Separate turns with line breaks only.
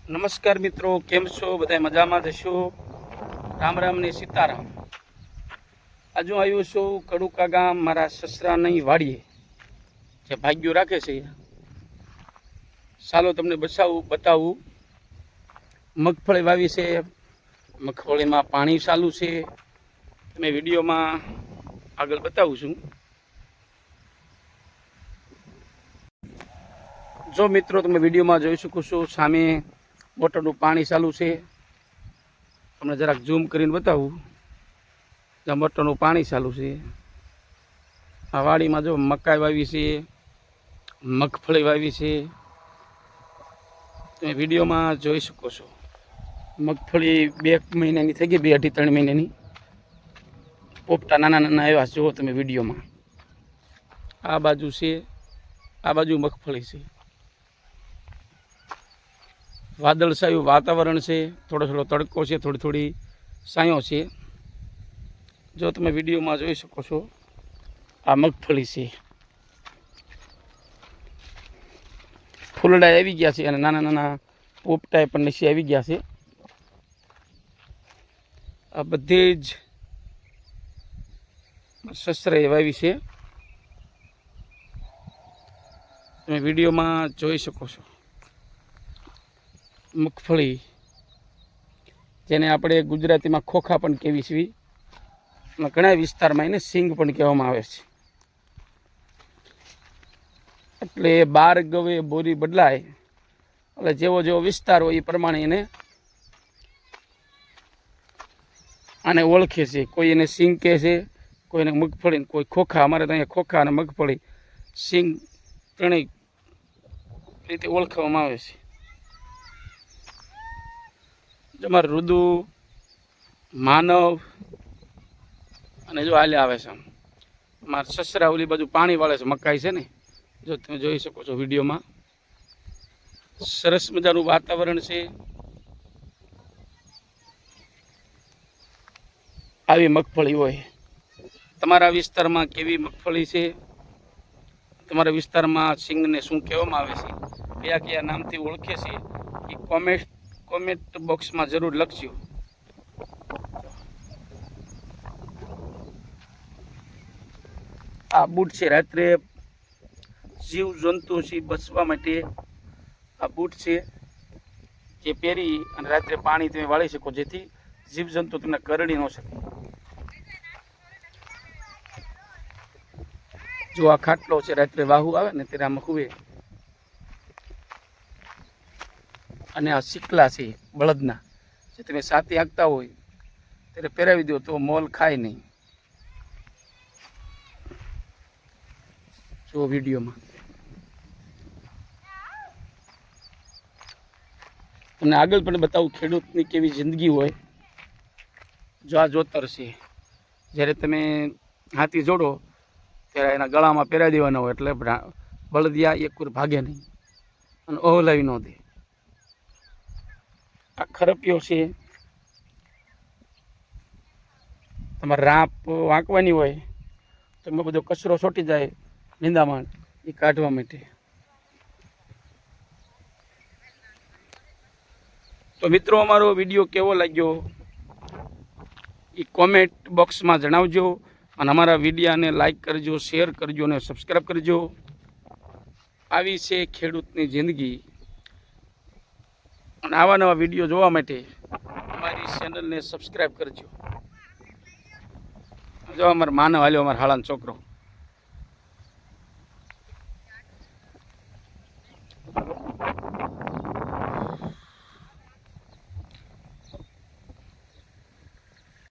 નમસ્કાર મિત્રો, કેમ છો? બધા મજામાં જશો? રામ રામ ને સીતારામ. આજે હું આવ્યો છું કડુકા ગામ, મારા સસરાની વાડીએ જે ભાગ્યો રાખે છે. ચાલો તમને બતાવું. મગફળી વાવી છે, મગફળીમાં પાણી ચાલુ છે. તમે વિડીયોમાં આગળ બતાવું છું. જો મિત્રો તમે વિડીયોમાં જોઈ શકો છો, સામે મોટરનું પાણી ચાલુ છે. તમને જરાક ઝૂમ કરીને બતાવું. જ્યાં મોટરનું પાણી ચાલુ છે, આ વાડીમાં જો મકાઈ વાવી છે, મગફળી વાવી છે. તમે વિડીયોમાં જોઈ શકો છો. મગફળી 2 મહિનાની થઈ ગઈ, 2-3 મહિનાની. પોપટા નાના નાના આવ્યા જુઓ તમે વિડીયોમાં. આ બાજુ છે, આ બાજુ મગફળી છે. વાદળછાયું વાતાવરણ છે, થોડો થોડો તડકો છે, થોડી થોડી છાંયો છે. જો તમે વિડીયોમાં જોઈ શકો છો, આ મગફળી છે. ફૂલડા આવી ગયા છે અને નાના નાના પોપટા પણ નીચે આવી ગયા છે. આ બધી જ સસરાએ વાવી છે. તમે વિડીયોમાં જોઈ શકો છો મગફળી, જેને આપણે ગુજરાતીમાં ખોખા પણ કહેવી છીએ. ઘણા વિસ્તારમાં એને સિંગ પણ કહેવામાં આવે છે. એટલે 12 ગવે બોરી બદલાય, એટલે જેવો જેવો વિસ્તાર હોય એ પ્રમાણે એને આને ઓળખે છે. કોઈ એને સિંગ કહે છે, કોઈને મગફળી, કોઈ ખોખા. અમારે તો અહીંયા ખોખા અને મગફળી, સિંગ ત્રણેય રીતે ઓળખવામાં આવે છે. તમારે રુદુ, માનવ અને જો હાલે આવે છે. મારા સસરા ઓલી બાજુ પાણી વાળે છે, મકાઈ છે ને, જો તમે જોઈ શકો છો વિડીયોમાં. સરસ મજાનું વાતાવરણ છે. આવી મગફળી હોય. તમારા વિસ્તારમાં કેવી મગફળી છે? તમારા વિસ્તારમાં સિંગને શું કહેવામાં આવે છે, કયા કયા નામથી ઓળખે છે, એ કોમેન્ટ બોક્સમાં જરૂર લખજો. આ બૂટ છે, રાત્રે જીવ જંતુથી બચવા માટે આ બૂટ છે, જે પહેરી અને રાત્રે પાણી તમે વાળી શકો, જેથી જીવજંતુ તમને કરડી ન શકે. જો આ ખાટલો છે, રાત્રે વાહુ આવે ને ત્યારે આમાં હુવે. અને આ સિકલા છે બળદના, જે તમે સાથી હાંકતા હોય ત્યારે પહેરાવી દો તો મોલ ખાય નહીં. જો વિડીયોમાં તમને આગળ પણ બતાવું ખેડૂતની કેવી જિંદગી હોય. જો આ જોતર છે, જ્યારે તમે હાથી જોડો ત્યારે એના ગળામાં પહેરાવી દેવાના હોય, એટલે બળદિયા એક ભાગે નહીં અને ઓહલાવી ન દે. આ ખરપિયો છે, તમારે રાપ વાંકવાની હોય તો એમાં બધો કચરો છોટી જાય, નિંદામણ, એ કાઢવા માટે. તો મિત્રો, અમારો વિડીયો કેવો લાગ્યો એ કોમેન્ટ બોક્સમાં જણાવજો. અને અમારા વિડીયાને લાઈક કરજો, શેર કરજો અને સબસ્ક્રાઈબ કરજો. આવી છે ખેડૂતની જિંદગી. અને આવા નવા વિડીયો જોવા માટે અમારી ચેનલને સબસ્ક્રાઈબ કરજો. જો અમારો માનવ હાલ્યો, અમારા હાળાનો છોકરો.